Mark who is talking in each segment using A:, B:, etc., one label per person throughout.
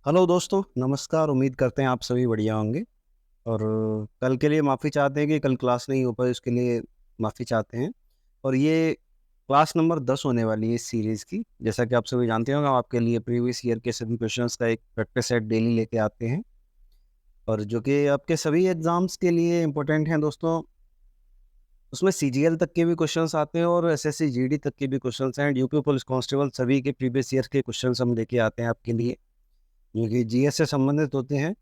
A: Hello दोस्तों, नमस्कार। उम्मीद करते हैं आप सभी बढ़िया होंगे। और कल के लिए माफ़ी चाहते हैं कि कल क्लास नहीं हो पाई, उसके लिए माफ़ी चाहते हैं। और ये क्लास नंबर 10 होने वाली है इस सीरीज़ की। जैसा कि आप सभी जानते होंगे, हम आपके लिए प्रीवियस ईयर के सभी क्वेश्चंस का एक प्रैक्टिस सेट डेली लेके आते हैं, और जो कि आपके सभी एग्ज़ाम्स के लिए इम्पोर्टेंट हैं दोस्तों। उसमें सीजीएल तक के भी क्वेश्चंस आते हैं और एसएससी जीडी तक के भी क्वेश्चंस हैं। यूपी पुलिस कांस्टेबल सभी के प्रीवियस ईयर के क्वेश्चंस हम लेके आते हैं आपके लिए, जो कि जीएस से संबंधित होते हैं।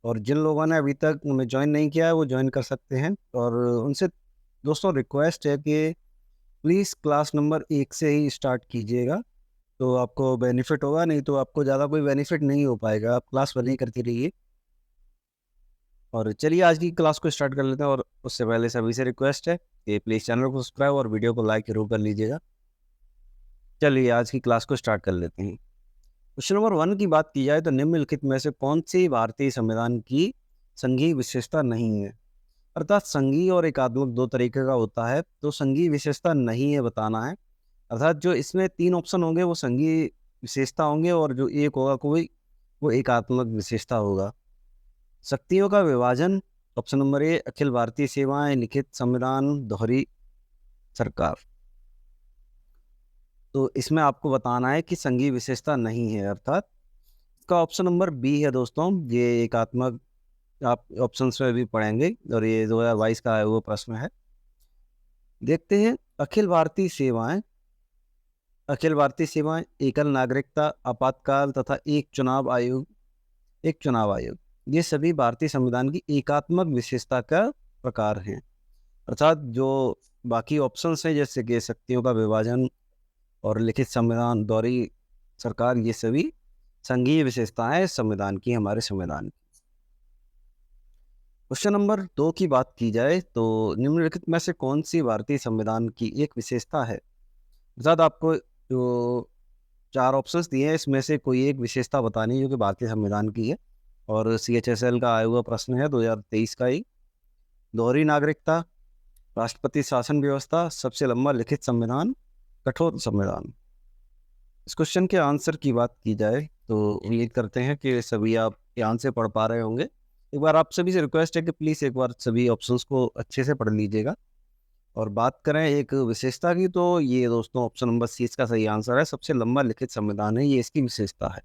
A: और जिन लोगों ने अभी तक हमें ज्वाइन नहीं किया है वो ज्वाइन कर सकते हैं। और उनसे दोस्तों रिक्वेस्ट है कि प्लीज़ क्लास नंबर 1 से ही स्टार्ट कीजिएगा, तो आपको बेनिफिट होगा। नहीं तो आपको ज़्यादा कोई बेनिफिट नहीं हो पाएगा, आप क्लास 1 ही करते रहिए। और चलिए आज की क्लास को स्टार्ट कर लेते हैं। और उससे पहले सभी से रिक्वेस्ट है कि प्लीज़ चैनल को सब्सक्राइब और वीडियो को लाइक जरूर कर लीजिएगा। चलिए आज की क्लास को स्टार्ट कर लेते हैं। क्वेश्चन नंबर 1 की बात की जाए तो निम्नलिखित में से कौन सी भारतीय संविधान की संघीय विशेषता नहीं है। अर्थात संघीय और एकात्मक दो तरीके का होता है, तो संघीय विशेषता नहीं है बताना है। अर्थात जो इसमें 3 ऑप्शन होंगे वो संघीय विशेषता होंगे, और जो एक होगा कोई वो एकात्मक विशेषता होगा। शक्तियों का विभाजन, option number A Akhil Bharatiya सेवाएं, लिखित संविधान, दोहरी सरकार। तो इसमें आपको बताना है कि संघीय विशेषता नहीं है, अर्थात इसका ऑप्शन नंबर बी है दोस्तों। ये एकात्मक आप ऑप्शंस में भी पढ़ेंगे, और ये 2022 का आया हुआ प्रश्न है। देखते हैं। अखिल भारतीय सेवाएं, एकल नागरिकता, आपातकाल तथा एक चुनाव आयोग ये सभी भारतीय संविधान की एकात्मक विशेषता का प्रकार हैं। अर्थात जो बाकी ऑप्शंस हैं जैसे कि शक्तियों का विभाजन और लिखित संविधान, दोहरी सरकार, ये सभी संघीय विशेषताएं हैं संविधान की, हमारे संविधान की। क्वेश्चन नंबर 2 की बात की जाए तो निम्नलिखित में से कौन सी भारतीय संविधान की एक विशेषता है। अर्थात आपको जो 4 ऑप्शंस दिए हैं इसमें से कोई एक विशेषता बतानी है जो कि भारतीय संविधान की है। और सीएचएसएल का आया हुआ प्रश्न है 2023 का ही। दोहरी नागरिकता, राष्ट्रपति शासन व्यवस्था, सबसे लंबा लिखित संविधान, कठोर संविधान। इस क्वेश्चन के आंसर की बात की जाए तो उम्मीद करते हैं कि सभी आप ध्यान से पढ़ पा रहे होंगे। एक बार आप सभी से रिक्वेस्ट है कि प्लीज़ एक बार सभी ऑप्शंस को अच्छे से पढ़ लीजिएगा। और बात करें एक विशेषता की तो ये दोस्तों ऑप्शन नंबर सी इसका सही आंसर है। सबसे लंबा लिखित संविधान है, ये इसकी विशेषता है।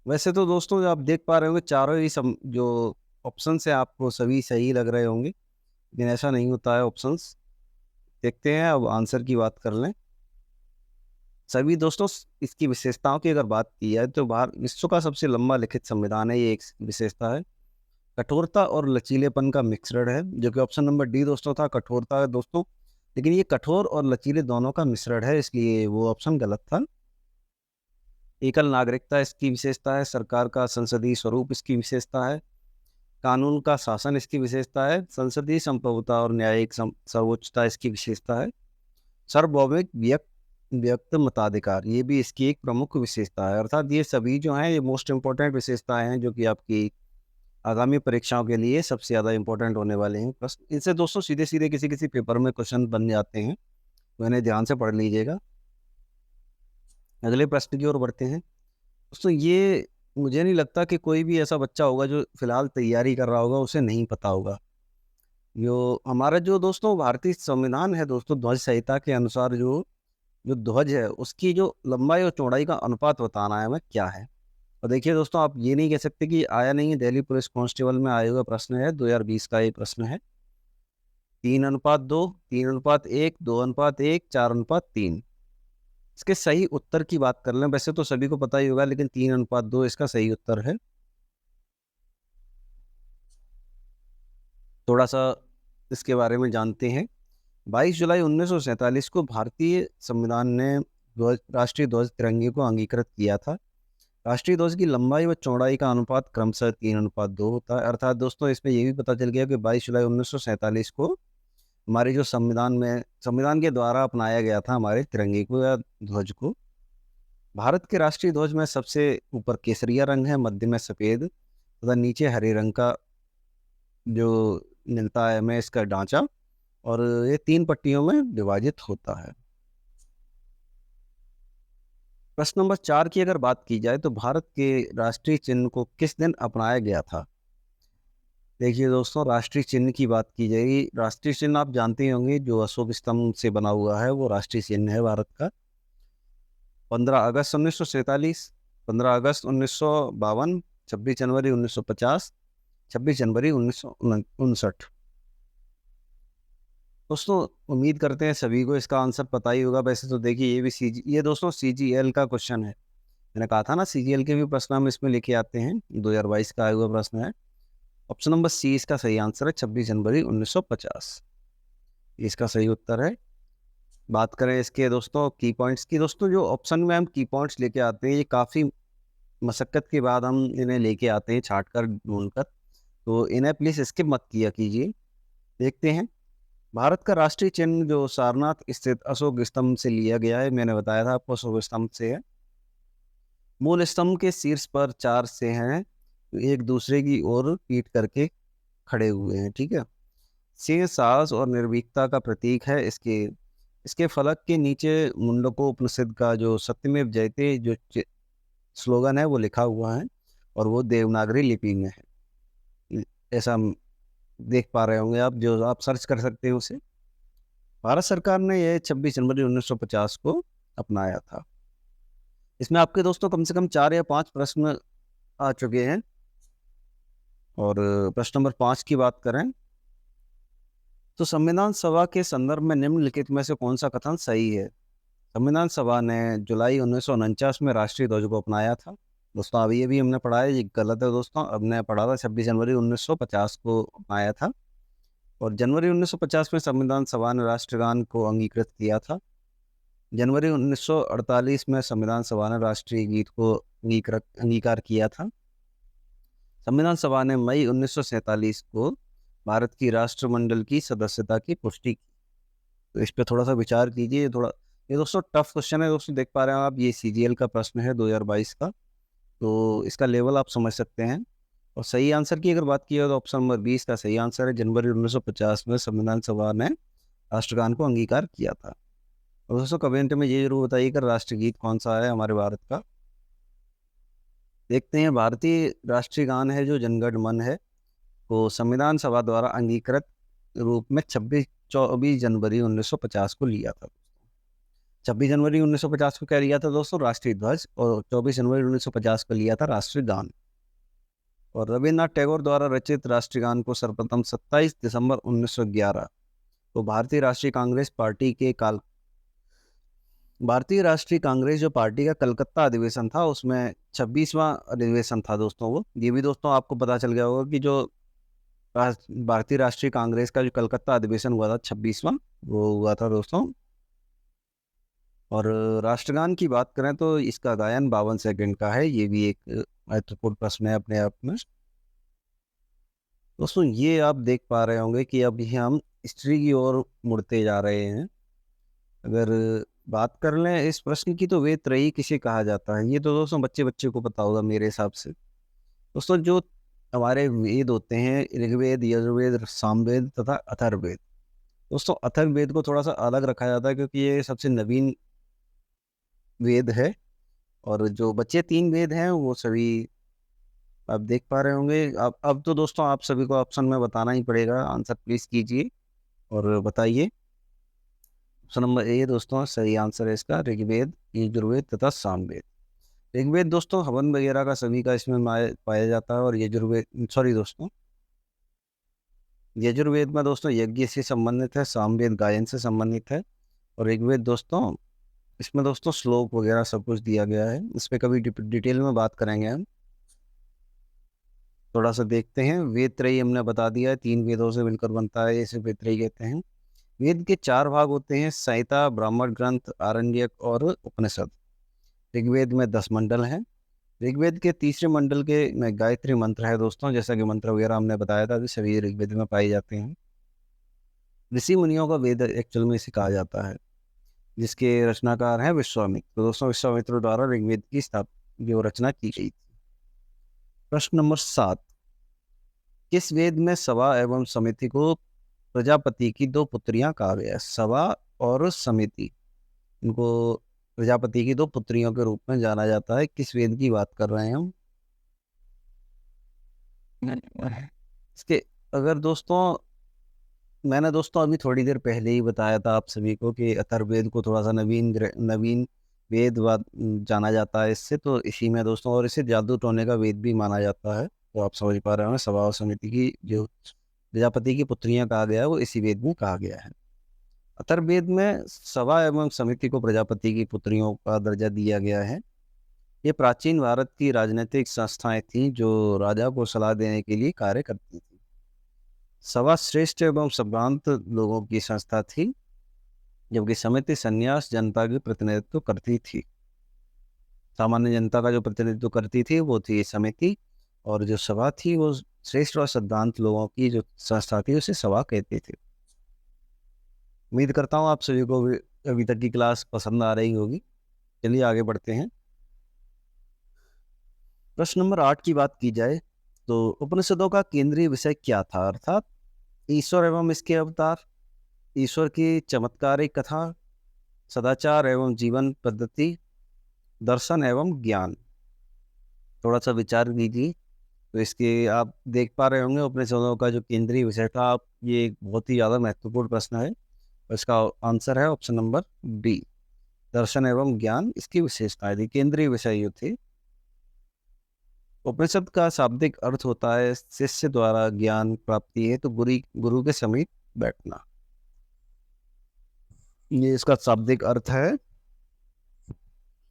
A: वैसे तो दोस्तों जो आप देख पा रहे होंगे चारों ही जो ऑप्शंस है आपको सभी सही लग रहे होंगे, लेकिन ऐसा नहीं होता है ऑप्शंस। देखते हैं, अब आंसर की बात कर लें। सभी दोस्तों इसकी विशेषताओं की अगर बात की जाए तो विश्व का सबसे लंबा लिखित संविधान है, ये एक विशेषता है। कठोरता और लचीलेपन का मिश्रण है, जो कि ऑप्शन नंबर डी दोस्तों था, कठोरता है दोस्तों। लेकिन ये कठोर और लचीले दोनों का मिश्रण है, इसलिए वो ऑप्शन गलत था। एकल नागरिकता इसकी विशेषता है। सरकार का संसदीय स्वरूप इसकी विशेषता है। कानून का शासन इसकी विशेषता है। संसदीय संप्रभुता और न्यायिक सर्वोच्चता इसकी विशेषता है। सार्वभौमिक व्यक्त मताधिकार ये भी इसकी एक प्रमुख विशेषता है। अर्थात ये सभी जो हैं ये मोस्ट इंपॉर्टेंट विशेषताएं हैं जो कि आपकी आगामी परीक्षाओं के लिए सबसे ज़्यादा इंपॉर्टेंट होने वाले हैं प्रश्न। इनसे दोस्तों सीधे सीधे किसी किसी पेपर में क्वेश्चन बन जाते हैं, तो इन्हें ध्यान से पढ़ लीजिएगा। अगले प्रश्न की ओर बढ़ते हैं दोस्तों। ये मुझे नहीं लगता कि कोई भी ऐसा बच्चा होगा जो फिलहाल तैयारी कर रहा होगा उसे नहीं पता होगा। जो हमारा जो दोस्तों भारतीय संविधान है दोस्तों, ध्वज संहिता के अनुसार जो जो ध्वज है उसकी जो लंबाई और चौड़ाई का अनुपात बताना है हमें क्या है। और देखिए दोस्तों, आप ये नहीं कह सकते कि आया नहीं है। दिल्ली पुलिस कांस्टेबल में आया हुआ प्रश्न है, 2020 का ये प्रश्न है। 3:2, 3:1, 2:1, 4:3। इसके सही उत्तर की बात कर लें, वैसे तो सभी को पता ही होगा, लेकिन 3:2 इसका सही उत्तर है। थोड़ा सा इसके बारे में जानते हैं। 22 जुलाई 1947 को भारतीय संविधान ने राष्ट्रीय ध्वज तिरंगे को अंगीकृत किया था। राष्ट्रीय ध्वज की लंबाई व चौड़ाई का अनुपात क्रमशः 3:2 होता है। अर्थात दोस्तों इसमें यह भी पता चल गया कि 22 जुलाई 1947 को हमारे जो संविधान के द्वारा अपनाया गया था हमारे तिरंगे को या ध्वज को। भारत के राष्ट्रीय ध्वज में सबसे ऊपर केसरिया रंग है, मध्य में सफेद तथा नीचे हरे रंग का जो मिलता है हमें इसका ढांचा, और ये 3 पट्टियों में विभाजित होता है। प्रश्न नंबर 4 की अगर बात की जाए तो भारत के राष्ट्रीय चिन्ह को किस दिन अपनाया गया था? देखिए दोस्तों, राष्ट्रीय चिन्ह की बात की जाएगी, राष्ट्रीय चिन्ह आप जानते ही होंगे, जो अशोक स्तंभ से बना हुआ है वो राष्ट्रीय चिन्ह है भारत का। 15 अगस्त 1947, 15 अगस्त 1952, 26 जनवरी 1950, 26 जनवरी 1959। दोस्तों, उम्मीद करते हैं सभी को इसका आंसर पता ही होगा। वैसे तो देखिए, ये दोस्तों सीजीएल का क्वेश्चन है। मैंने कहा था ना, सीजीएल के भी प्रश्न हम इसमें लेके आते हैं। 2022 का आया हुआ प्रश्न है। ऑप्शन नंबर सी इसका सही आंसर है, 26 जनवरी 1950। इसका सही उत्तर है। बात करें इसके दोस्तों की पॉइंट्स की, दोस्तों जो ऑप्शन में हम की पॉइंट्स लेके आते हैं, ये काफ़ी मशक्क़त के बाद हम इन्हें लेके आते हैं, छाट कर ढूंढ कर। तो इन्हें प्लीज़ स्किप मत किया कीजिए। देखते हैं, भारत का राष्ट्रीय चिन्ह जो सारनाथ स्थित अशोक स्तंभ से लिया गया है, मैंने बताया था आपको, अशोक स्तंभ से है। मूल स्तंभ के शीर्ष पर 4 से हैं, एक दूसरे की ओर पीट करके खड़े हुए हैं, ठीक है। सिंह साहस और निर्भीकता का प्रतीक है। इसके इसके फलक के नीचे मुंडको उपनिषद का जो सत्यमेव जयते जो स्लोगन है वो लिखा हुआ है, और वो देवनागरी लिपि में है। ऐसा हम देख पा रहे होंगे आप, जो आप सर्च कर सकते हैं उसे। भारत सरकार ने यह 26 जनवरी 1950 को अपनाया था। इसमें आपके दोस्तों कम से कम 4 या 5 प्रश्न आ चुके हैं। और प्रश्न नंबर 5 की बात करें तो संविधान सभा के संदर्भ में निम्नलिखित में से कौन सा कथन सही है? संविधान सभा ने जुलाई 1949 में राष्ट्रीय ध्वज को अपनाया था। दोस्तों, अभी ये भी हमने पढ़ा है, ये गलत है दोस्तों। अब ने पढ़ा था 26 जनवरी 1950 को अपनाया था। और जनवरी 1950 में संविधान सभा ने राष्ट्रगान को अंगीकृत किया था। जनवरी 1948 में संविधान सभा ने राष्ट्रीय गीत को अंगीकार किया था। संविधान सभा ने मई 1947 को भारत की राष्ट्रमंडल की सदस्यता की पुष्टि की। तो इस पे थोड़ा सा विचार कीजिए। ये दोस्तों टफ क्वेश्चन है दोस्तों, देख पा रहे हैं आप, ये सीजीएल का प्रश्न है 2022 का। तो इसका लेवल आप समझ सकते हैं। और सही आंसर की अगर बात की जाए तो ऑप्शन नंबर 20 का सही आंसर है। जनवरी 1950 में संविधान सभा ने राष्ट्रगान को अंगीकार किया था। और दोस्तों कमेंट में ये जरूर बताइए कि राष्ट्रगीत कौन सा है हमारे भारत का। देखते हैं, भारतीय राष्ट्रीय गान है जो जनगण मन है, को संविधान सभा द्वारा अंगीकृत रूप में 24 जनवरी 1950 को लिया था। 26 जनवरी 1950 को क्या लिया था दोस्तों? राष्ट्रीय ध्वज। और 24 जनवरी 1950 को लिया था राष्ट्रीय गान। और रविन्द्रनाथ टैगोर द्वारा रचित राष्ट्रीय गान को सर्वप्रथम 27 दिसंबर 1911 को भारतीय राष्ट्रीय कांग्रेस जो पार्टी का कलकत्ता अधिवेशन था, उसमें 26वां अधिवेशन था दोस्तों वो। ये भी दोस्तों आपको पता चल गया होगा कि जो भारतीय राष्ट्रीय कांग्रेस का जो कलकत्ता अधिवेशन हुआ था 26वां, वो हुआ था दोस्तों। और राष्ट्रगान की बात करें तो इसका गायन 52 सेकंड का है। ये भी एक महत्वपूर्ण प्रश्न है अपने आप में। दोस्तों, ये आप देख पा रहे होंगे कि अब ये हम हिस्ट्री की ओर मुड़ते जा रहे हैं। अगर बात कर लें इस प्रश्न की तो वेद त्रयी किसे कहा जाता है? ये तो दोस्तों बच्चे बच्चे को पता होगा मेरे हिसाब से। दोस्तों, जो हमारे वेद होते हैं, ऋग्वेद, यजुर्वेद, सामवेद तथा अथर्ववेद। दोस्तों, अथर्ववेद को थोड़ा सा अलग रखा जाता है क्योंकि ये सबसे नवीन वेद है। और जो बचे 3 वेद हैं वो सभी आप देख पा रहे होंगे। अब तो दोस्तों आप सभी को ऑप्शन में बताना ही पड़ेगा। आंसर प्लीज कीजिए और बताइए। ऑप्शन नंबर ए दोस्तों सही आंसर है इसका, ऋग्वेद, यजुर्वेद तथा सामवेद। ऋग्वेद दोस्तों हवन वगैरह का सभी का इसमें पाया जाता है। और यजुर्वेद, सॉरी दोस्तों, यजुर्वेद में दोस्तों यज्ञ से संबंधित है, सामवेद गायन से संबंधित है, और ऋग्वेद दोस्तों इसमें दोस्तों श्लोक वगैरह सब कुछ दिया गया है। इस पे कभी डिटेल में बात करेंगे हम। थोड़ा सा देखते हैं, वेद त्रयी हमने बता दिया है, 3 वेदों से मिलकर बनता है, इसे वेद त्रयी कहते हैं। वेद के 4 भाग होते हैं, संहिता, ब्राह्मण ग्रंथ, आरण्यक और उपनिषद। ऋग्वेद में 10 मंडल हैं। ऋग्वेद के तीसरे मंडल के में गायत्री मंत्र है दोस्तों, जैसा कि मंत्र वगैरह हमने बताया था कि सभी ऋग्वेद में पाए जाते हैं। ऋषि मुनियों का वेद एक्चुअल में इसे कहा जाता है, जिसके रचनाकार हैं विश्वामित्र। तो दोस्तों विश्वामित्र द्वारा ऋग्वेद की जो रचना की गई थी। प्रश्न नंबर 7, किस वेद में सभा एवं समिति को प्रजापति की 2 पुत्रियां कहा गया है? सभा और समिति, इनको प्रजापति की 2 पुत्रियों के रूप में जाना जाता है। किस वेद की बात कर रहे हैं हम? इसके अगर दोस्तों, मैंने दोस्तों अभी थोड़ी देर पहले ही बताया था आप सभी को कि अथर्ववेद को थोड़ा सा नवीन वेद जाना जाता है इससे, तो इसी में दोस्तों, और इसे जादू टोने का वेद भी माना जाता है। तो आप समझ पा रहे होंगे, सभा और समिति की जो प्रजापति की पुत्रियां कहा गया है वो इसी वेद में कहा गया है। अथर्ववेद में सभा एवं समिति को प्रजापति की पुत्रियों का दर्जा दिया गया है। ये प्राचीन भारत की राजनीतिक संस्थाएं थीं जो राजा को सलाह देने के लिए कार्य करती थी। सभा श्रेष्ठ एवं संभ्रांत लोगों की संस्था थी, जबकि समिति संन्यास जनता की प्रतिनिधित्व करती थी। सामान्य जनता का जो प्रतिनिधित्व करती थी वो थी समिति, और जो सभा थी वो श्रेष्ठ और सिद्धांत लोगों की जो संस्था थी उसे सभा कहते थे। उम्मीद करता हूँ आप सभी को भी अभी तक की क्लास पसंद आ रही होगी। चलिए आगे बढ़ते हैं। प्रश्न नंबर 8 की बात की जाए तो उपनिषदों का केंद्रीय विषय क्या था? अर्थात ईश्वर एवं इसके अवतार, ईश्वर की चमत्कारिक कथा, सदाचार एवं जीवन पद्धति, दर्शन एवं ज्ञान। थोड़ा सा विचार कीजिए। तो इसके आप देख पा रहे होंगे उपनिषदों का जो केंद्रीय विषय था, आप ये एक बहुत ही ज़्यादा महत्वपूर्ण प्रश्न है। इसका आंसर है ऑप्शन नंबर डी, दर्शन एवं ज्ञान इसकी विशेषताएं थी, केंद्रीय विषय ये थे। उपनिषद का शाब्दिक अर्थ होता है शिष्य द्वारा ज्ञान प्राप्ति है तो गुरु के समीप बैठना, ये इसका शाब्दिक अर्थ है।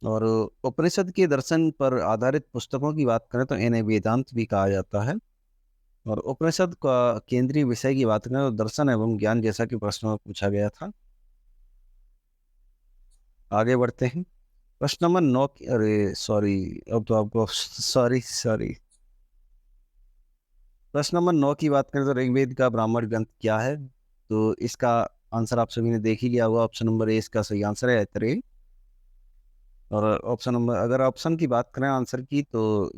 A: और उपनिषद के दर्शन पर आधारित पुस्तकों की बात करें तो इन्हें वेदांत भी कहा जाता है। और उपनिषद का केंद्रीय विषय की बात करें तो दर्शन एवं ज्ञान, जैसा कि प्रश्न में पूछा गया था। आगे बढ़ते हैं। प्रश्न नंबर 9, अरे सॉरी, अब तो आपको सॉरी। प्रश्न नंबर 9 की बात करें तो ऋग्वेद का ब्राह्मण ग्रंथ क्या है? तो इसका आंसर आप सभी ने देख ही लिया होगा। ऑप्शन नंबर ए इसका सही आंसर है, ऐतरेय। और ऑप्शन नंबर, अगर ऑप्शन की बात करें आंसर की, तो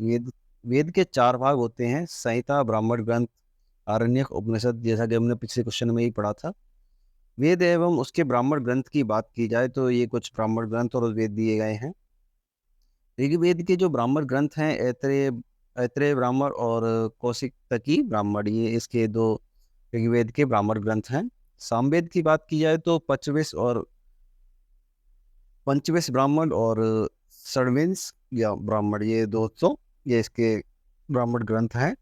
A: वेद के 4 भाग होते हैं: संहिता, ब्राह्मण ग्रंथ, आरण्यक, उपनिषद, जैसा कि हमने पिछले क्वेश्चन में ही पढ़ा था। वेद एवं उसके ब्राह्मण ग्रंथ की बात की जाए तो ये कुछ ब्राह्मण ग्रंथ और वेद दिए गए हैं। ऋग्वेद के जो ब्राह्मण ग्रंथ हैं, ऐतरेय ऐतरेय ब्राह्मण और कौशिकतकी ब्राह्मण, ये इसके 2 ऋग्वेद के ब्राह्मण ग्रंथ हैं। सामवेद की बात की जाए तो पंचविश ब्राह्मण और षड्विंश या ब्राह्मण, ये दोस्तों ये इसके ब्राह्मण ग्रंथ हैं।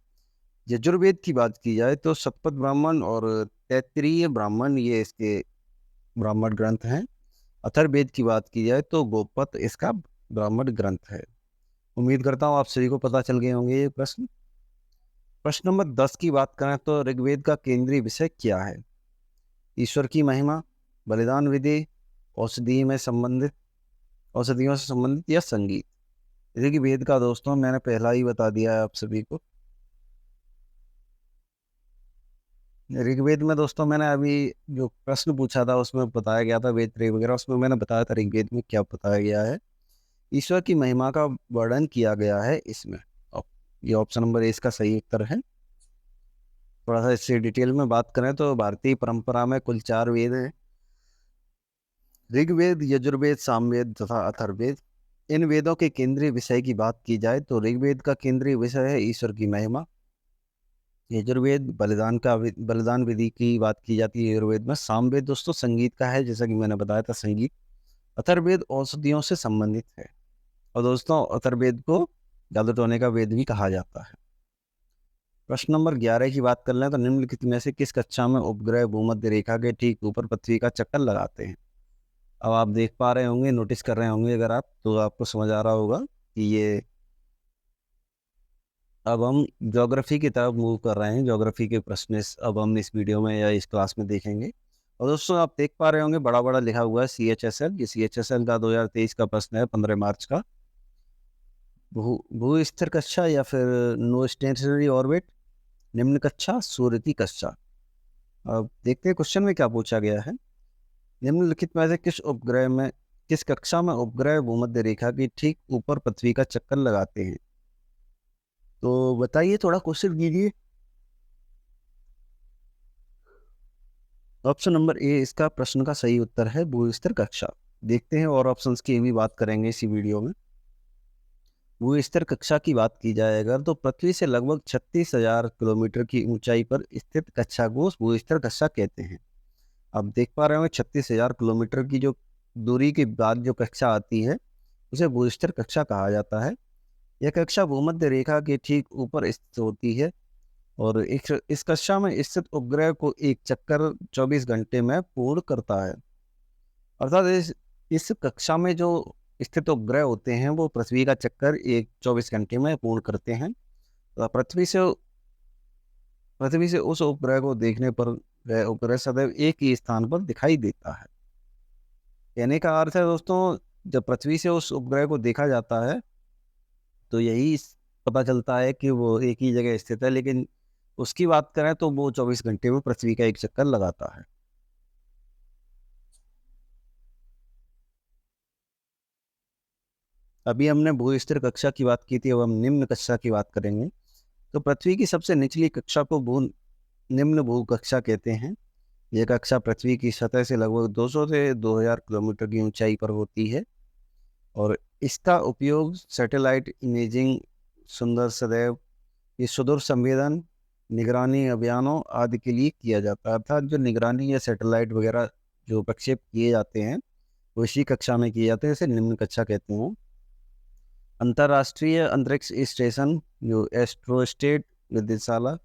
A: यजुर्वेद की बात की जाए तो शतपथ ब्राह्मण और तैत्तिरीय ब्राह्मण, ये इसके ब्राह्मण ग्रंथ हैं। अथर्ववेद की बात की जाए तो गोपत इसका ब्राह्मण ग्रंथ है। उम्मीद करता हूँ आप सभी को पता चल गए होंगे ये प्रश्न। प्रश्न नंबर 10 की बात करें तो ऋग्वेद का केंद्रीय विषय क्या है? ईश्वर की महिमा, बलिदान विधि, औषधियों से संबंधित या संगीत। ऋग्वेद का दोस्तों मैंने पहला ही बता दिया है आप सभी को। ऋग्वेद में दोस्तों मैंने अभी जो प्रश्न पूछा था उसमें बताया गया था, वेद त्रय वगैरह, उसमें मैंने बताया था ऋग्वेद में क्या बताया गया है। ईश्वर की महिमा का वर्णन किया गया है इसमें। ये ऑप्शन नंबर ए इसका सही उत्तर है। थोड़ा सा इससे डिटेल में बात करें तो भारतीय परंपरा में कुल 4 वेद हैं: ऋग्वेद, यजुर्वेद, सामवेद तथा अथर्ववेद। इन वेदों के केंद्रीय विषय की बात की जाए तो ऋग्वेद का केंद्रीय विषय है ईश्वर की महिमा। यजुर्वेद बलिदान विधि की बात की जाती है यजुर्वेद में। सामवेद दोस्तों संगीत का है, जैसा कि मैंने बताया था, संगीत। अथर्ववेद औषधियों से संबंधित है। और दोस्तों अथर्ववेद को जादू टोने का वेद भी कहा जाता है। प्रश्न नंबर 11 की बात कर लें तो निम्नलिखित में से किस कक्षा में उपग्रह भूमध्य रेखा के ठीक ऊपर पृथ्वी का चक्कर लगाते हैं? अब आप देख पा रहे होंगे, नोटिस कर रहे होंगे अगर आप, तो आपको समझ आ रहा होगा कि ये, अब हम ज्योग्राफी की तरफ मूव कर रहे हैं। ज्योग्राफी के प्रश्न अब हम इस वीडियो में या इस क्लास में देखेंगे। और दोस्तों आप देख पा रहे होंगे बड़ा बड़ा लिखा हुआ है CHSL। ये CHSL का 2023 का प्रश्न है, 15 मार्च का। भू स्थिर कक्षा या फिर नो स्टेशनरी ऑर्बिट, निम्न कक्षा, सूर्य की कक्षा। अब देखते हैं क्वेश्चन में क्या पूछा गया है। निम्नलिखित में से किस कक्षा में उपग्रह भूमध्य रेखा के ठीक ऊपर पृथ्वी का चक्कर लगाते हैं? तो बताइए, थोड़ा क्वेश्चन कीजिए। ऑप्शन नंबर ए इसका प्रश्न का सही उत्तर है, भू स्थिर कक्षा। देखते हैं और ऑप्शंस की भी बात करेंगे इसी वीडियो में। भूस्तर कक्षा की बात की जाए अगर, तो पृथ्वी से लगभग 36,000 किलोमीटर की ऊंचाई पर स्थित कक्षा को भूस्तर कक्षा कहते हैं। आप देख पा रहे होंगे 36,000 किलोमीटर की जो दूरी के बाद जो कक्षा आती है उसे भूस्तर कक्षा कहा जाता है। यह कक्षा भूमध्य रेखा के ठीक ऊपर स्थित होती है और इस कक्षा में स्थित उपग्रह को एक चक्कर 24 घंटे में पूर्ण करता है। अर्थात इस कक्षा में जो स्थित उपग्रह होते हैं वो पृथ्वी का चक्कर एक 24 घंटे में पूर्ण करते हैं। तो पृथ्वी से उस उपग्रह को देखने पर वह उपग्रह सदैव एक ही स्थान पर दिखाई देता है। कहने का अर्थ है दोस्तों, जब पृथ्वी से उस उपग्रह को देखा जाता है तो यही पता चलता है कि वो एक ही जगह स्थित है, लेकिन उसकी बात करें तो वो 24 घंटे में पृथ्वी का एक चक्कर लगाता है। अभी हमने भूस्तर कक्षा की बात की थी, अब हम निम्न कक्षा की बात करेंगे। तो पृथ्वी की सबसे निचली कक्षा को निम्न भू कक्षा कहते हैं। यह कक्षा पृथ्वी की सतह से लगभग 200 से 2000 किलोमीटर की ऊंचाई पर होती है और इसका उपयोग सैटेलाइट इमेजिंग, सुंदर सदैव, ये सुदूर संवेदन, निगरानी अभियानों आदि के लिए किया जाता है। अर्थात जो निगरानी या सैटेलाइट वगैरह जो प्रक्षेप किए जाते हैं वो इसी कक्षा में किए जाते हैं, इसे निम्न कक्षा कहते हैं। अंतर्राष्ट्रीय अंतरिक्ष स्टेशन जो एस्ट्रोस्टेट वेधशाला,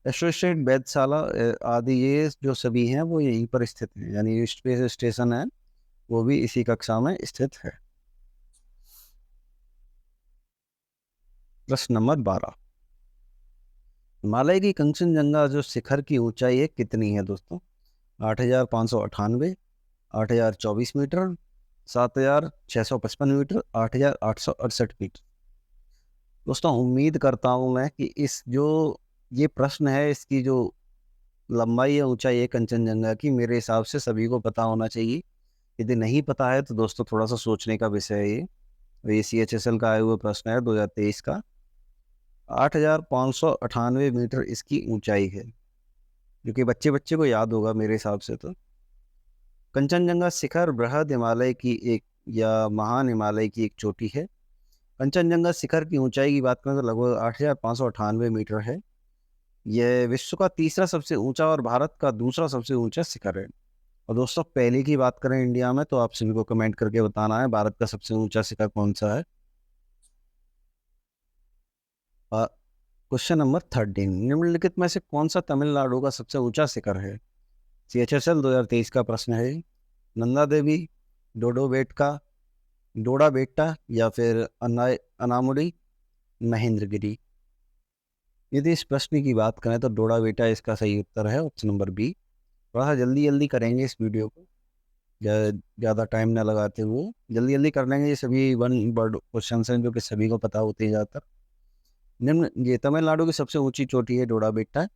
A: एस्ट्रोस्टेट वेधशाला आदि ये जो सभी हैं वो यहीं पर स्थित हैं, यानी जो स्पेस स्टेशन है वो भी इसी कक्षा में स्थित है। प्रश्न नंबर 12, हिमालय की कंचनजंगा जो शिखर की ऊंचाई है कितनी है दोस्तों? 8,598, 8,024 मीटर, 7,655 मीटर, 8,868 मीटर। दोस्तों उम्मीद करता हूँ मैं कि इस जो ये प्रश्न है इसकी जो लंबाई या ऊंचाई है कंचनजंगा की, मेरे हिसाब से सभी को पता होना चाहिए। यदि नहीं पता है तो दोस्तों थोड़ा सा सोचने का विषय है ये CHSL का आया हुआ प्रश्न है 2023 का। 8,598 मीटर इसकी ऊंचाई है, जो कि बच्चे बच्चे को याद होगा मेरे हिसाब से। तो कंचनजंगा शिखर बृहद हिमालय की एक या महान हिमालय की एक चोटी है। कंचनजंगा शिखर की ऊंचाई की बात करें तो लगभग 8,598 मीटर है। यह विश्व का तीसरा सबसे ऊंचा और भारत का दूसरा सबसे ऊंचा शिखर है। और दोस्तों पहले की बात करें इंडिया में तो आप सभी को कमेंट करके बताना है भारत का सबसे ऊंचा शिखर कौन सा है। क्वेश्चन नंबर 13, निम्नलिखित में से कौन सा तमिलनाडु का सबसे ऊंचा शिखर है? CHSL 2023 का प्रश्न है। नंदा देवी, डोडो बेटका, डोडा बेट्टा या फिर अनामुडी, महेंद्रगिरी। यदि इस प्रश्न की बात करें तो डोडा बेटा इसका सही उत्तर है, ऑप्शन नंबर बी। थोड़ा सा जल्दी जल्दी करेंगे इस वीडियो को, ज़्यादा टाइम ना लगाते हुए जल्दी जल्दी कर लेंगे। ये सभी वन वर्ड क्वेश्चन हैं जो कि सभी को पता होते हैं ज़्यादातर। निम्न ये तमिलनाडु की सबसे ऊंची चोटी है डोडा बेट्टा।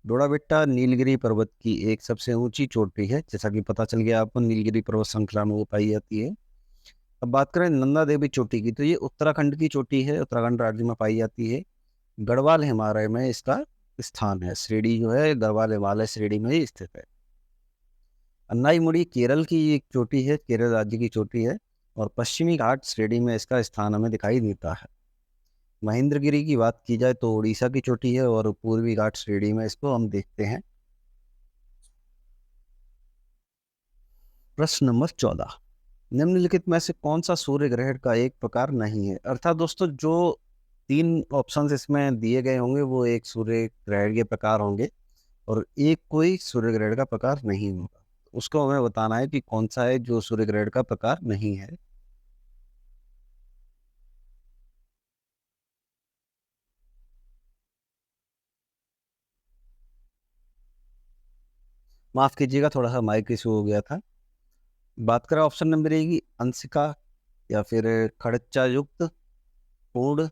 A: डोडा बेट्टा नीलगिरी पर्वत की एक सबसे ऊंची चोटी है, जैसा कि पता चल गया आपको, नीलगिरी पर्वत श्रृंखला में वो पाई जाती है। अब बात करें नंदा देवी चोटी की, तो ये उत्तराखंड की चोटी है, उत्तराखंड राज्य में पाई जाती है। गढ़वाल हिमालय में इसका स्थान है, श्रेणी जो है गढ़वाल हिमालय श्रेणी में ही स्थित है। अन्नाईमुड़ी केरल की एक चोटी है, केरल राज्य की चोटी है और पश्चिमी घाट श्रेणी में इसका स्थान हमें दिखाई देता है। महेंद्रगिरी की बात की जाए तो उड़ीसा की चोटी है और पूर्वी घाट श्रेणी में इसको हम देखते हैं। प्रश्न नंबर 14, निम्नलिखित में से कौन सा सूर्य ग्रहण का एक प्रकार नहीं है? अर्थात दोस्तों जो 3 ऑप्शंस इसमें दिए गए होंगे वो एक सूर्य ग्रहण के प्रकार होंगे और एक कोई सूर्य ग्रहण का प्रकार नहीं होगा। उसको हमें बताना है कि कौन सा है जो सूर्य ग्रहण का प्रकार नहीं है। माफ कीजिएगा, थोड़ा सा माइक इशू हो गया था। बात करें ऑप्शन नंबर ए की, अंशिका या फिर खड़च्चा युक्त, पूर्ण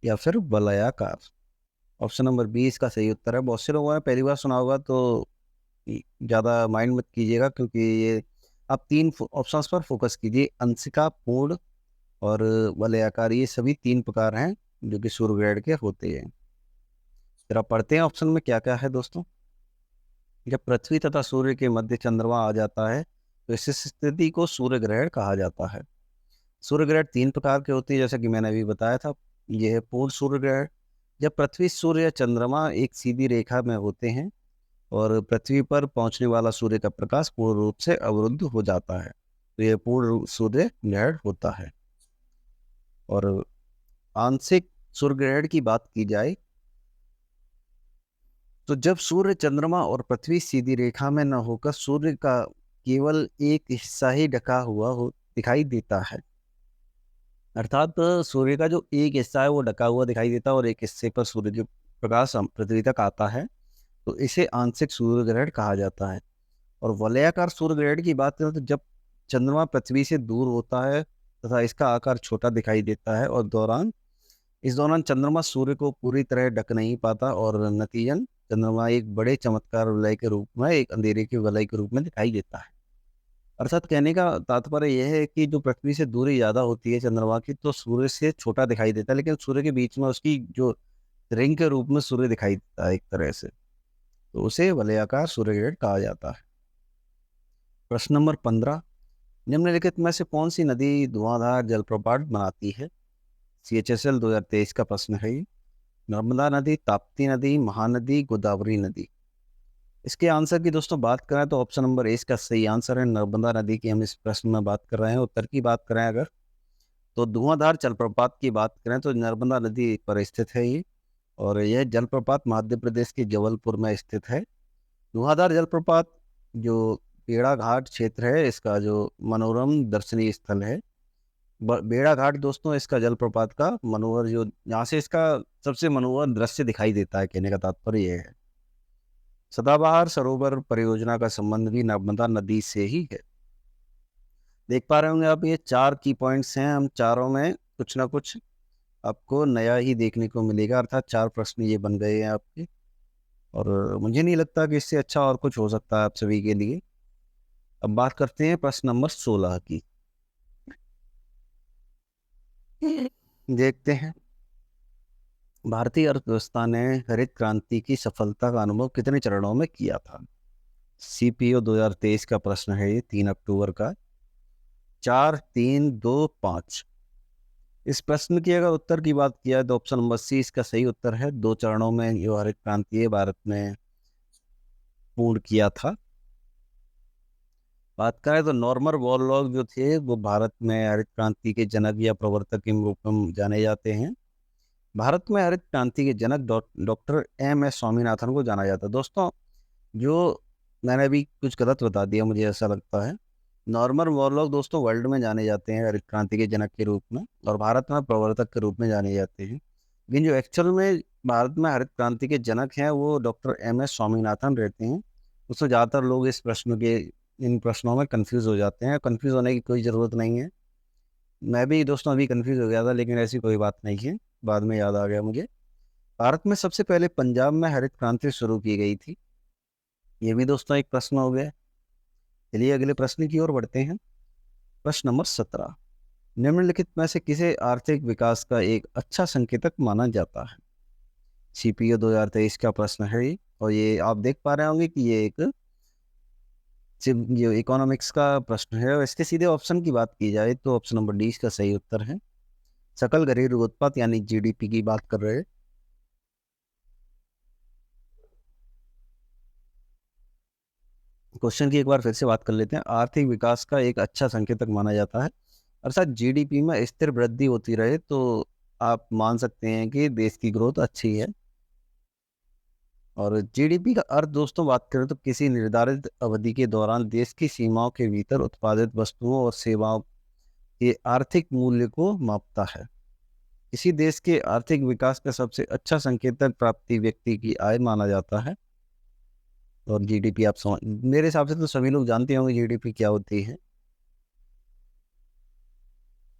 A: या फिर वलयाकार। ऑप्शन नंबर बी इसका सही उत्तर है। बहुत से लोगों ने पहली बार सुना होगा तो ज़्यादा माइंड मत कीजिएगा, क्योंकि ये आप 3 ऑप्शंस पर फोकस कीजिए, अंशिका, पूर्ण और वलयाकार। ये सभी 3 प्रकार हैं जो कि सूर्य ग्रहण के होते हैं। फिर आप पढ़ते हैं ऑप्शन में क्या क्या है दोस्तों। जब पृथ्वी तथा सूर्य के मध्य चंद्रमा आ जाता है तो इस स्थिति को सूर्य ग्रहण कहा जाता है। सूर्य ग्रहण 3 प्रकार के होते हैं, जैसा कि मैंने अभी बताया था। यह है पूर्ण सूर्य ग्रहण, जब पृथ्वी, सूर्य या चंद्रमा एक सीधी रेखा में होते हैं और पृथ्वी पर पहुंचने वाला सूर्य का प्रकाश पूर्ण रूप से अवरुद्ध हो जाता है, तो यह पूर्ण सूर्य ग्रहण होता है। और आंशिक सूर्य ग्रहण की बात की जाए तो जब सूर्य, चंद्रमा और पृथ्वी सीधी रेखा में न होकर सूर्य का केवल एक हिस्सा ही ढका हुआ हो दिखाई देता है, अर्थात सूर्य का जो एक हिस्सा है वो ढका हुआ दिखाई देता है और एक हिस्से पर सूर्य के प्रकाश पृथ्वी तक आता है, तो इसे आंशिक सूर्य ग्रहण कहा जाता है। और वलयाकार सूर्य ग्रहण की बात करें तो जब चंद्रमा पृथ्वी से दूर होता है तथा इसका आकार छोटा दिखाई देता है और इस दौरान चंद्रमा सूर्य को पूरी तरह ढक नहीं पाता और नतीजन चंद्रमा एक बड़े चमत्कार वलय के रूप में, एक अंधेरे के वलय के रूप में दिखाई देता है। अर्थात कहने का तात्पर्य यह है कि जो पृथ्वी से दूरी ज़्यादा होती है चंद्रमा की, तो सूर्य से छोटा दिखाई देता है, लेकिन सूर्य के बीच में उसकी जो रिंग के रूप में सूर्य दिखाई देता है एक तरह से, तो उसे वलयाकार सूर्य ग्रहण कहा जाता है। प्रश्न नंबर 15, निम्नलिखित में से कौन सी नदी धुआंधार जलप्रपात बनाती है? CHSL 2023 का प्रश्न है ये। नर्मदा नदी, ताप्ती नदी, महानदी, गोदावरी नदी। इसके आंसर की दोस्तों बात करें तो ऑप्शन नंबर ए इसका सही आंसर है, नर्मदा नदी की हम इस प्रश्न में बात कर रहे हैं। उत्तर की बात करें अगर, तो धुआंधार जलप्रपात की बात करें तो नर्मदा नदी पर स्थित है ये, और यह जलप्रपात मध्य प्रदेश के जबलपुर में स्थित है। धुआंधार जलप्रपात जो बेड़ा घाट क्षेत्र है, इसका जो मनोरम दर्शनीय स्थल है। बेड़ा घाट दोस्तों इसका जलप्रपात का मनोहर, जो यहाँ से इसका सबसे मनोहर दृश्य दिखाई देता है, कहने का तात्पर्य यह है। सदाबहार सरोवर परियोजना का संबंध भी नर्मदा नदी से ही है। देख पा रहे होंगे आप, ये 4 की पॉइंट्स हैं, हम चारों में कुछ ना कुछ आपको नया ही देखने को मिलेगा, अर्थात 4 प्रश्न ये बन गए हैं आपके, और मुझे नहीं लगता कि इससे अच्छा और कुछ हो सकता है आप सभी के लिए। अब बात करते हैं प्रश्न नंबर 16 की। देखते हैं, भारतीय अर्थव्यवस्था ने हरित क्रांति की सफलता का अनुभव कितने चरणों में किया था? CPO 2023 का प्रश्न है ये, 3 अक्टूबर का। 4, 3, 2, 5। इस प्रश्न की अगर उत्तर की बात किया तो ऑप्शन नंबर सी इसका सही उत्तर है। 2 चरणों में जो हरित क्रांति है भारत में पूर्ण किया था। बात करें तो नॉर्मन बोरलॉग जो थे वो भारत में हरित क्रांति के जनक या प्रवर्तक के रूप में जाने जाते हैं। भारत में हरित क्रांति के जनक डॉक्टर MS स्वामीनाथन को जाना जाता है। दोस्तों, जो मैंने अभी कुछ गलत बता दिया मुझे ऐसा लगता है। नॉर्मन बोरलॉग दोस्तों वर्ल्ड में जाने जाते हैं हरित क्रांति के जनक के रूप में, और भारत में प्रवर्तक के रूप में जाने जाते हैं। लेकिन जो एक्चुअल में भारत में हरित क्रांति के जनक हैं वो डॉक्टर MS स्वामीनाथन रहते हैं। उसमें ज़्यादातर लोग इन प्रश्नों में कंफ्यूज हो जाते हैं। कंफ्यूज होने की कोई ज़रूरत नहीं है। मैं भी दोस्तों अभी कंफ्यूज हो गया था, लेकिन ऐसी कोई बात नहीं है, बाद में याद आ गया मुझे। भारत में सबसे पहले पंजाब में हरित क्रांति शुरू की गई थी। ये भी दोस्तों एक प्रश्न हो गया। चलिए अगले प्रश्न की ओर बढ़ते हैं। प्रश्न नंबर 17, निम्नलिखित में से किसे आर्थिक विकास का एक अच्छा संकेतक माना जाता है? CPO 2023 का प्रश्न है ये, और ये आप देख पा रहे होंगे कि ये एक जो इकोनॉमिक्स का प्रश्न है। और इसके सीधे ऑप्शन की बात की जाए तो ऑप्शन नंबर डी इसका सही उत्तर है। सकल घरेलू उत्पाद यानी GDP की बात कर रहे हैं। क्वेश्चन की एक बार फिर से बात कर लेते हैं। आर्थिक विकास का एक अच्छा संकेतक माना जाता है, अर्थात GDP में स्थिर वृद्धि होती रहे तो आप मान सकते हैं कि देश की ग्रोथ अच्छी है। और GDP का अर्थ दोस्तों बात करें तो किसी निर्धारित अवधि के दौरान देश की सीमाओं के भीतर उत्पादित वस्तुओं और सेवाओं के आर्थिक मूल्य को मापता है। किसी देश के आर्थिक विकास का सबसे अच्छा संकेतक प्राप्ति व्यक्ति की आय माना जाता है। और GDP आप समझ, मेरे हिसाब से तो सभी लोग जानते होंगे GDP क्या होती है।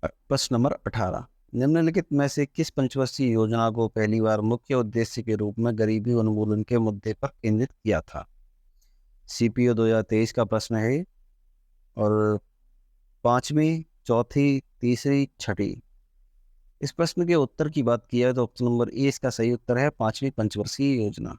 A: प्रश्न नंबर 18, निम्नलिखित में से किस पंचवर्षीय योजना को पहली बार मुख्य उद्देश्य के रूप में गरीबी उन्मूलन के मुद्दे पर केंद्रित किया था? CPO 2023 का प्रश्न है, और 5वीं, चौथी, तीसरी, छठी। इस प्रश्न के उत्तर की बात की जाए तो ऑप्शन नंबर ए इसका सही उत्तर है, 5वीं पंचवर्षीय योजना।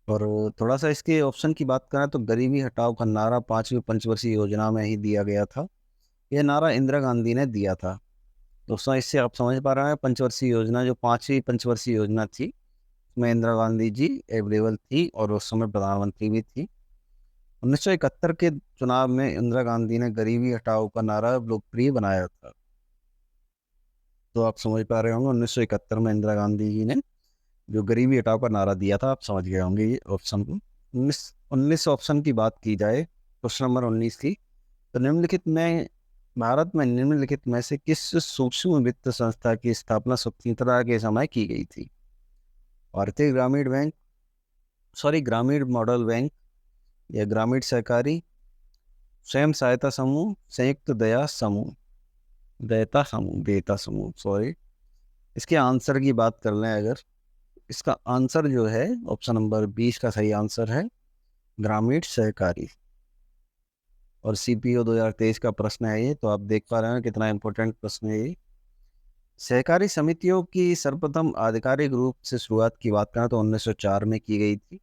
A: और थोड़ा सा इसके ऑप्शन की बात करें तो गरीबी हटाओ का नारा 5वीं पंचवर्षीय योजना में ही दिया गया था। यह नारा इंदिरा गांधी ने दिया था। दोस्तों इससे आप समझ पा रहे हैं, पंचवर्षीय योजना जो 5वीं पंचवर्षीय योजना थी उसमें इंदिरा गांधी जी अवेलेबल थी और उस समय प्रधानमंत्री भी थी। 1971 के चुनाव में इंदिरा गांधी ने गरीबी हटाओ का नारा लोकप्रिय बनाया था। तो आप समझ पा रहे होंगे 1971 में इंदिरा गांधी जी ने जो गरीबी हटाओ का नारा दिया था, आप समझ गए होंगे ये ऑप्शन को। 19 ऑप्शन की बात की जाए, क्वेश्चन नंबर 19 की, तो निम्नलिखित में भारत में निम्नलिखित में से किस सूक्ष्म वित्त संस्था की स्थापना स्वतंत्रता के समय की गई थी? भारतीय ग्रामीण बैंक, ग्रामीण मॉडल बैंक, या ग्रामीण सहकारी, स्वयं सहायता समूह, संयुक्त दया समूह, देयता समूह इसके आंसर की बात कर लें अगर, इसका आंसर जो है ऑप्शन नंबर 20 का सही आंसर है ग्रामीण सहकारी। और सीपीओ 2023 का प्रश्न है ये, तो आप देख पा रहे हैं कितना इंपॉर्टेंट प्रश्न है ये। सहकारी समितियों की सर्वप्रथम आधिकारिक रूप से शुरुआत की बात करें तो 1904 में की गई थी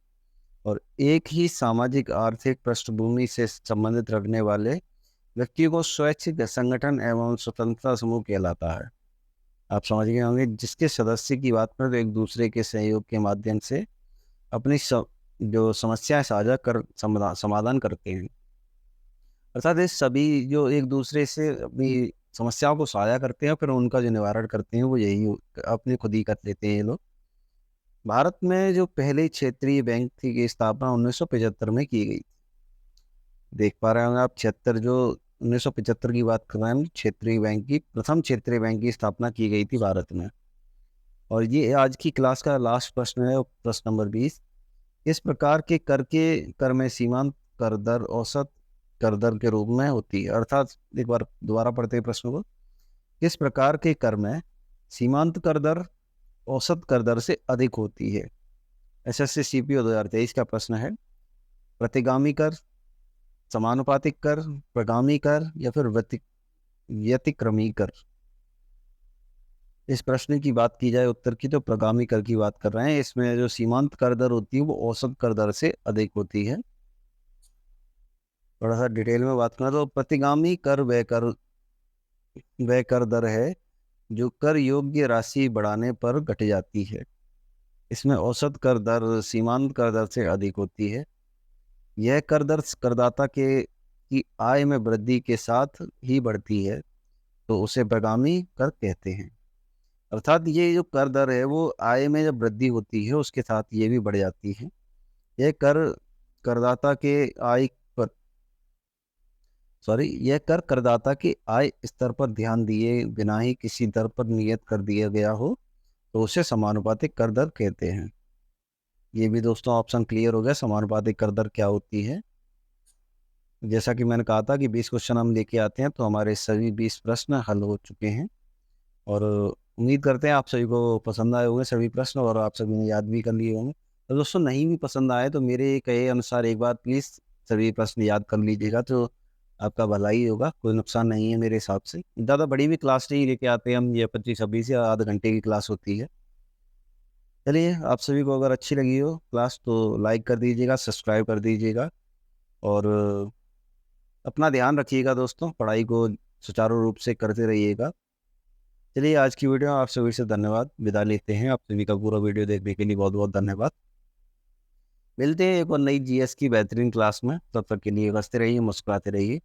A: और एक ही सामाजिक आर्थिक पृष्ठभूमि से संबंधित रखने वाले व्यक्ति को स्वैच्छिक संगठन एवं स्वतंत्रता समूह कहलाता है। आप समझ गए होंगे, जिसके सदस्य की बात करें तो एक दूसरे के सहयोग के माध्यम से अपनी जो समस्याएं साझा कर समाधान करते हैं। अर्थात ये सभी जो एक दूसरे से अपनी समस्याओं को साझा करते हैं फिर उनका जो निवारण करते हैं वो यही अपने खुद ही कर लेते हैं ये लोग। भारत में जो पहले क्षेत्रीय बैंक थी की स्थापना 1975 में की गई। देख पा रहे होंगे आप 76 जो 1975 की बात कर रहे हैं, क्षेत्रीय बैंक की प्रथम क्षेत्रीय बैंक की स्थापना की गई थी भारत में। और ये आज की क्लास का लास्ट प्रश्न है, प्रश्न नंबर 20। इस प्रकार के कर में सीमांत कर दर औसत कर दर के रूप में होती है। अर्थात एक बार दोबारा पढ़ते हैं प्रश्न को। किस प्रकार के कर में सीमांत कर दर औसत कर दर से अधिक होती है? एसएससी सीपीओ 2023 का प्रश्न है। प्रतिगामी कर, समानुपातिक कर, प्रगामी कर, या फिर व्यतिक्रमी कर? इस प्रश्न की बात की जाए उत्तर की तो प्रगामी कर की बात कर रहे हैं। इसमें जो सीमांत कर दर होती है वो औसत कर दर से अधिक होती है। थोड़ा सा डिटेल में बात करें तो प्रतिगामी कर वह कर दर है जो कर योग्य राशि बढ़ाने पर घट जाती है। इसमें औसत कर दर सीमांत कर दर से अधिक होती है। यह कर दर करदाता की आय में वृद्धि के साथ ही बढ़ती है, तो उसे प्रगामी कर कहते हैं। अर्थात ये जो कर दर है वो आय में जब वृद्धि होती है उसके साथ ये भी बढ़ जाती है। यह करदाता के आय पर यह कर करदाता के आय स्तर पर ध्यान दिए बिना ही किसी दर पर नियत कर दिया गया हो तो उसे समानुपातिक कर दर कहते हैं। ये भी दोस्तों ऑप्शन क्लियर हो गया, समानुपातिक कर दर क्या होती है। जैसा कि मैंने कहा था कि 20 क्वेश्चन हम लेके आते हैं, तो हमारे सभी 20 प्रश्न हल हो चुके हैं और उम्मीद करते हैं आप सभी को पसंद आए होंगे सभी प्रश्न और आप सभी ने याद भी कर लिए होंगे। तो दोस्तों नहीं भी पसंद आए तो मेरे कहे अनुसार एक बार प्लीज़ सभी प्रश्न याद कर लीजिएगा, तो आपका भला ही होगा, कोई नुकसान नहीं है मेरे हिसाब से। ज़्यादा बड़ी भी क्लास नहीं लेके आते हैं हम, ये 25-26 या आधे घंटे की क्लास होती है। चलिए, आप सभी को अगर अच्छी लगी हो क्लास तो लाइक कर दीजिएगा, सब्सक्राइब कर दीजिएगा और अपना ध्यान रखिएगा दोस्तों, पढ़ाई को सुचारू रूप से करते रहिएगा। चलिए, आज की वीडियो आप सभी से धन्यवाद, विदा लेते हैं। आप सभी का पूरा वीडियो देखने के लिए बहुत बहुत धन्यवाद। मिलते हैं एक और नई जीएस की बेहतरीन क्लास में, तब तक के लिए हंसते रहिए, मुस्कुराते रहिए।